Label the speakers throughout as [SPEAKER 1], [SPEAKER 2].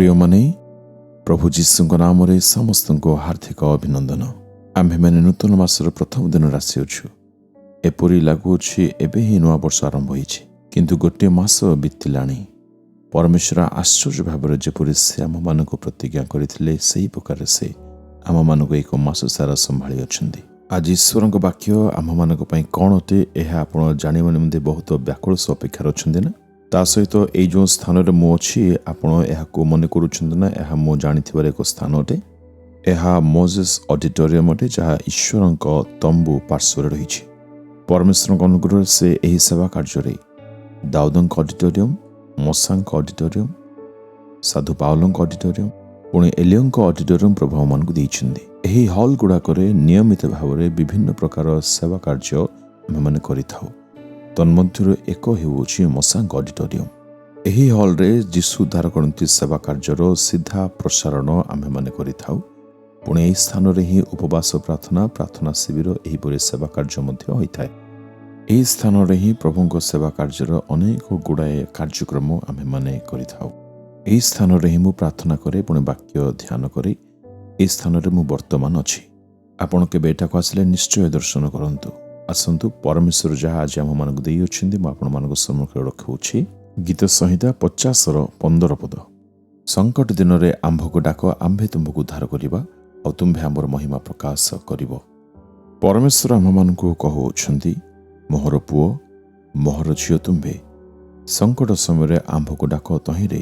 [SPEAKER 1] प्रिय माने प्रभु जीशुଙ୍କ नामରେ ସମସ୍ତଙ୍କୁ ହାର୍ଦ୍ଦିକ ଅଭିନନ୍ଦନ। ଆମ୍ଭେମାନେ ନୂତନ ମାସର ପ୍ରଥମ ଦିନ ଆସିଅଛୁ। ଏପରି ଲାଗୁଅଛି ଏବେ ହିଁ ନୂଆ ବର୍ଷ ଆରମ୍ଭ ହୋଇଛି, କିନ୍ତୁ ଗୋଟିଏ ମାସ ବିତିଲାଣି। ପରମେଶ୍ୱର ଆଶ୍ଚର୍ଯ୍ୟ ଭାବରେ ଯେପରି ସେ ଆମମାନଙ୍କୁ ପ୍ରତିଜ୍ଞା କରିଥିଲେ, ସେହି ପ୍ରକାର ସେ ଆମମାନଙ୍କୁ ଏକ ମାସ ସାରା ସମ୍ଭାଳି ଅଛନ୍ତି। ଆଜି ଈଶ୍ୱରଙ୍କ ବାକ୍ୟ ଆମମାନଙ୍କ ପାଇଁ କ'ଣ ଅଟେ, ଏହା ଆପଣ ଜାଣିବା ନିମନ୍ତେ ବହୁତ ବ୍ୟାକୁଳ ସହ ଅପେକ୍ଷାରେ ଅଛନ୍ତି ନା? ତା ସହିତ ଏଇ ଯେଉଁ ସ୍ଥାନରେ ମୁଁ ଅଛି, ଆପଣ ଏହାକୁ ମନେ କରୁଛନ୍ତି ନା? ଏହା ମୁଁ ଜାଣିଥିବାର ଏକ ସ୍ଥାନ ଅଟେ। ଏହା ମୋଜେସ୍ ଅଡିଟୋରିୟମ୍ ଅଟେ, ଯାହା ଈଶ୍ୱରଙ୍କ ତମ୍ବୁ ପାର୍ଶ୍ୱରେ ରହିଛି। ପରମେଶ୍ୱରଙ୍କ ଅନୁଗ୍ରହରେ ସେ ଏହି ସେବା କାର୍ଯ୍ୟରେ ଦାଉଦଙ୍କ ଅଡିଟୋରିୟମ୍, ମୋଶାଙ୍କ ଅଡିଟୋରିୟମ୍, ସାଧୁ ପାଉଲଙ୍କ ଅଡିଟୋରିୟମ୍, ପୁଣି ଏଲିୟଙ୍କ ଅଡିଟୋରିୟମ୍ ପ୍ରଭୁ ଆମମାନଙ୍କୁ ଦେଇଛନ୍ତି। ଏହି ହଲ୍ ଗୁଡ଼ାକରେ ନିୟମିତ ଭାବରେ ବିଭିନ୍ନ ପ୍ରକାର ସେବା କାର୍ଯ୍ୟ ଆମେମାନେ କରିଥାଉ। ତନ୍ମଧ୍ୟରୁ ଏକ ହେଉଅଛି ମୋଶାଙ୍କ ଅଡିଟୋରିୟମ୍। ଏହି ହଲ୍ରେ ଯୀଶୁ ଉଦ୍ଧାର କରନ୍ତି ସେବା କାର୍ଯ୍ୟର ସିଧା ପ୍ରସାରଣ ଆମେମାନେ କରିଥାଉ। ପୁଣି ଏହି ସ୍ଥାନରେ ହିଁ ଉପବାସ ପ୍ରାର୍ଥନା ଶିବିର ଏହିପରି ସେବା କାର୍ଯ୍ୟ ମଧ୍ୟ ହୋଇଥାଏ। ଏହି ସ୍ଥାନରେ ହିଁ ପ୍ରଭୁଙ୍କ ସେବା କାର୍ଯ୍ୟର ଅନେକ ଗୁଡ଼ାଏ କାର୍ଯ୍ୟକ୍ରମ ଆମେମାନେ କରିଥାଉ। ଏହି ସ୍ଥାନରେ ହିଁ ମୁଁ ପ୍ରାର୍ଥନା କରେ, ପୁଣି ବାକ୍ୟ ଧ୍ୟାନ କରେ। ଏହି ସ୍ଥାନରେ ମୁଁ ବର୍ତ୍ତମାନ ଅଛି। ଆପଣ କେବେ ଏଠାକୁ ଆସିଲେ ନିଶ୍ଚୟ ଦର୍ଶନ କରନ୍ତୁ। ଆସନ୍ତୁ, ପରମେଶ୍ୱର ଯାହା ଆଜି ଆମମାନଙ୍କୁ ଦେଇଅଛନ୍ତି ମୁଁ ଆପଣମାନଙ୍କ ସମ୍ମୁଖରେ ରଖୁଅଛି। ଗୀତ ସଂହିତା 50:15 ପଦ। ସଙ୍କଟ ଦିନରେ ଆମ୍ଭକୁ ଡାକ, ଆମ୍ଭେ ତୁମ୍ଭକୁ ଉଦ୍ଧାର କରିବା, ଆଉ ତୁମ୍ଭେ ଆମର ମହିମା ପ୍ରକାଶ କରିବ। ପରମେଶ୍ୱର ଆମମାନଙ୍କୁ କହୁଅଛନ୍ତି, ମୋହର ପୁଅ, ମୋହର ଝିଅ ତୁମ୍ଭେ। ସଙ୍କଟ ସମୟରେ ଆମ୍ଭକୁ ଡାକ, ତହିଁରେ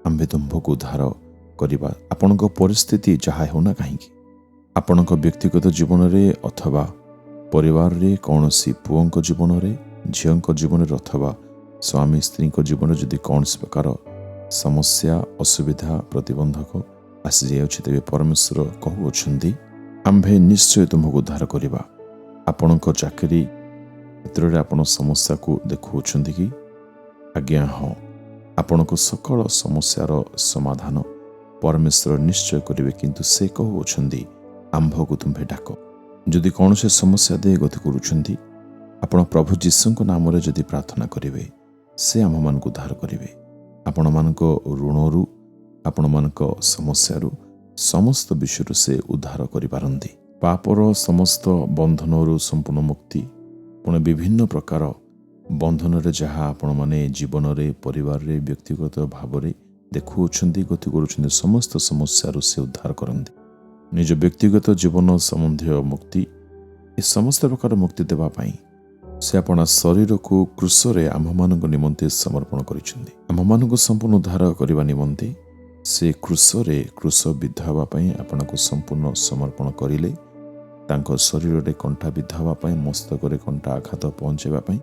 [SPEAKER 1] ଆମ୍ଭେ ତୁମ୍ଭକୁ ଉଦ୍ଧାର କରିବା। ଆପଣଙ୍କ ପରିସ୍ଥିତି ଯାହା ହେଉନା କାହିଁକି, ଆପଣଙ୍କ ବ୍ୟକ୍ତିଗତ ଜୀବନରେ ଅଥବା ପରିବାରରେ, କୌଣସି ପୁଅଙ୍କ ଜୀବନରେ, ଝିଅଙ୍କ ଜୀବନରେ ଅଥବା ସ୍ୱାମୀ ସ୍ତ୍ରୀଙ୍କ ଜୀବନରେ ଯଦି କୌଣସି ପ୍ରକାର ସମସ୍ୟା, ଅସୁବିଧା, ପ୍ରତିବନ୍ଧକ ଆସିଯାଉଛି, ତେବେ ପରମେଶ୍ୱର କହୁଅଛନ୍ତି, ଆମ୍ଭେ ନିଶ୍ଚୟ ତୁମକୁ ଉଦ୍ଧାର କରିବା। ଆପଣଙ୍କ ଚାକିରି କ୍ଷେତ୍ରରେ ଆପଣ ସମସ୍ୟାକୁ ଦେଖୁଅଛନ୍ତି କି? ଆଜ୍ଞା ହଁ, ଆପଣଙ୍କ ସକଳ ସମସ୍ୟାର ସମାଧାନ ପରମେଶ୍ୱର ନିଶ୍ଚୟ କରିବେ, କିନ୍ତୁ ସେ କହୁଅଛନ୍ତି, ଆମ୍ଭକୁ ତୁମ୍ଭେ ଡାକ। ଯଦି କୌଣସି ସମସ୍ୟା ଦେଇ ଗତି କରୁଛନ୍ତି, ଆପଣ ପ୍ରଭୁ ଯୀଶୁଙ୍କ ନାମରେ ଯଦି ପ୍ରାର୍ଥନା କରିବେ, ସେ ଆମମାନଙ୍କୁ ଉଦ୍ଧାର କରିବେ। ଆପଣମାନଙ୍କ ଋଣରୁ, ଆପଣମାନଙ୍କ ସମସ୍ୟାରୁ, ସମସ୍ତ ବିଷୟରୁ ସେ ଉଦ୍ଧାର କରିପାରନ୍ତି। ପାପର ସମସ୍ତ ବନ୍ଧନରୁ ସମ୍ପୂର୍ଣ୍ଣ ମୁକ୍ତି, ପୁଣି ବିଭିନ୍ନ ପ୍ରକାର ବନ୍ଧନରେ ଯାହା ଆପଣମାନେ ଜୀବନରେ, ପରିବାରରେ, ବ୍ୟକ୍ତିଗତ ଭାବରେ ଦେଖୁଅଛନ୍ତି, ଗତି କରୁଛନ୍ତି, ସମସ୍ତ ସମସ୍ୟାରୁ ସେ ଉଦ୍ଧାର କରନ୍ତି। ନିଜ ବ୍ୟକ୍ତିଗତ ଜୀବନ ସମ୍ବନ୍ଧୀୟ ମୁକ୍ତି, ଏ ସମସ୍ତ ପ୍ରକାର ମୁକ୍ତି ଦେବା ପାଇଁ ସେ ଆପଣା ଶରୀରକୁ କ୍ରୁଶରେ ଆମ୍ଭମାନଙ୍କ ନିମନ୍ତେ ସମର୍ପଣ କରିଛନ୍ତି। ଆମ୍ଭମାନଙ୍କୁ ସମ୍ପୂର୍ଣ୍ଣ ଉଦ୍ଧାର କରିବା ନିମନ୍ତେ ସେ କ୍ରୁଶ ବିଦ୍ଧ ହେବା ପାଇଁ ଆପଣଙ୍କୁ ସମ୍ପୂର୍ଣ୍ଣ ସମର୍ପଣ କରିଲେ। ତାଙ୍କ ଶରୀରରେ କଣ୍ଟା ବିଦ୍ଧ ହେବା ପାଇଁ, ମସ୍ତକରେ କଣ୍ଟା ଆଘାତ ପହଞ୍ଚାଇବା ପାଇଁ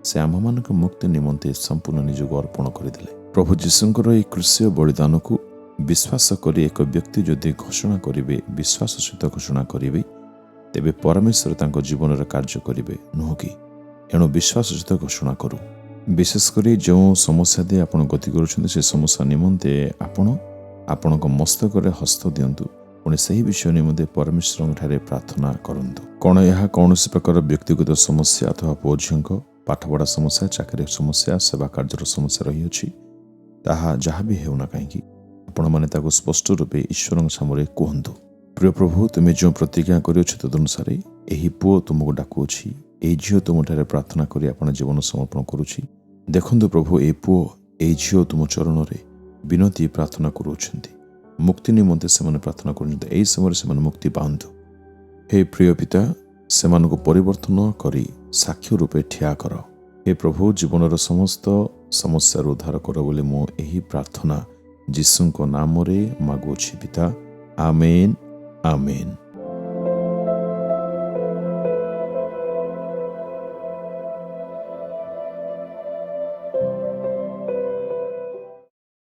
[SPEAKER 1] ସେ ଆମ୍ଭମାନଙ୍କ ମୁକ୍ତି ନିମନ୍ତେ ସମ୍ପୂର୍ଣ୍ଣ ନିଜକୁ ଅର୍ପଣ କରିଦେଲେ। ପ୍ରଭୁ ଯୀଶୁଙ୍କର ଏହି କ୍ରୁଶୀୟ ବଳିଦାନକୁ ବିଶ୍ୱାସ କରି ଏକ ବ୍ୟକ୍ତି ଯଦି ଘୋଷଣା କରିବେ, ବିଶ୍ୱାସ ସହିତ ଘୋଷଣା କରିବେ, ତେବେ ପରମେଶ୍ୱର ତାଙ୍କ ଜୀବନରେ କାର୍ଯ୍ୟ କରିବେ, ନୁହଁ କି? ଏଣୁ ବିଶ୍ୱାସ ସହିତ ଘୋଷଣା କରୁ। ବିଶେଷ କରି ଯେଉଁ ସମସ୍ୟା ଦେଇ ଆପଣ ଗତି କରୁଛନ୍ତି, ସେ ସମସ୍ୟା ନିମନ୍ତେ ଆପଣ ଆପଣଙ୍କ ମସ୍ତକରେ ହସ୍ତ ଦିଅନ୍ତୁ, ପୁଣି ସେହି ବିଷୟ ନିମନ୍ତେ ପରମେଶ୍ୱରଙ୍କଠାରେ ପ୍ରାର୍ଥନା କରନ୍ତୁ। କ'ଣ ଏହା କୌଣସି ପ୍ରକାର ବ୍ୟକ୍ତିଗତ ସମସ୍ୟା ଅଥବା ପୁଅ ଝିଅଙ୍କ ପାଠପଢ଼ା ସମସ୍ୟା, ଚାକିରି ସମସ୍ୟା, ସେବା କାର୍ଯ୍ୟର ସମସ୍ୟା ରହିଅଛି, ତାହା ଯାହା ବି ହେଉନା କାହିଁକି, ଆପଣମାନେ ତାକୁ ସ୍ପଷ୍ଟ ରୂପେ ଈଶ୍ୱରଙ୍କ ସାମରେ କୁହନ୍ତୁ। ପ୍ରିୟ ପ୍ରଭୁ, ତୁମେ ଯେଉଁ ପ୍ରତିଜ୍ଞା କରିଅଛ ତଦନୁସାରେ ଏହି ପୁଅ ତୁମକୁ ଡାକୁଅଛି, ଏହି ଝିଅ ତୁମଠାରେ ପ୍ରାର୍ଥନା କରି ଆପଣ ଜୀବନ ସମର୍ପଣ କରୁଛି। ଦେଖନ୍ତୁ ପ୍ରଭୁ, ଏହି ପୁଅ, ଏହି ଝିଅ ତୁମ ଚରଣରେ ବିନତି ପ୍ରାର୍ଥନା କରୁଅଛନ୍ତି। ମୁକ୍ତି ନିମନ୍ତେ ସେମାନେ ପ୍ରାର୍ଥନା କରୁଛନ୍ତି। ଏହି ସମୟରେ ସେମାନେ ମୁକ୍ତି ପାଆନ୍ତୁ। ହେ ପ୍ରିୟ ପିତା, ସେମାନଙ୍କୁ ପରିବର୍ତ୍ତନ କରି ସାକ୍ଷ୍ୟ ରୂପେ ଠିଆ କର। ହେ ପ୍ରଭୁ, ଜୀବନର ସମସ୍ତ ସମସ୍ୟାରୁ ଉଦ୍ଧାର କର ବୋଲି ମୁଁ ଏହି ପ୍ରାର୍ଥନା ଯୀଶୁଙ୍କ ନାମରେ ମାଗୁଅଛି ପିତା। ଆମେନ୍, ଆମେନ୍।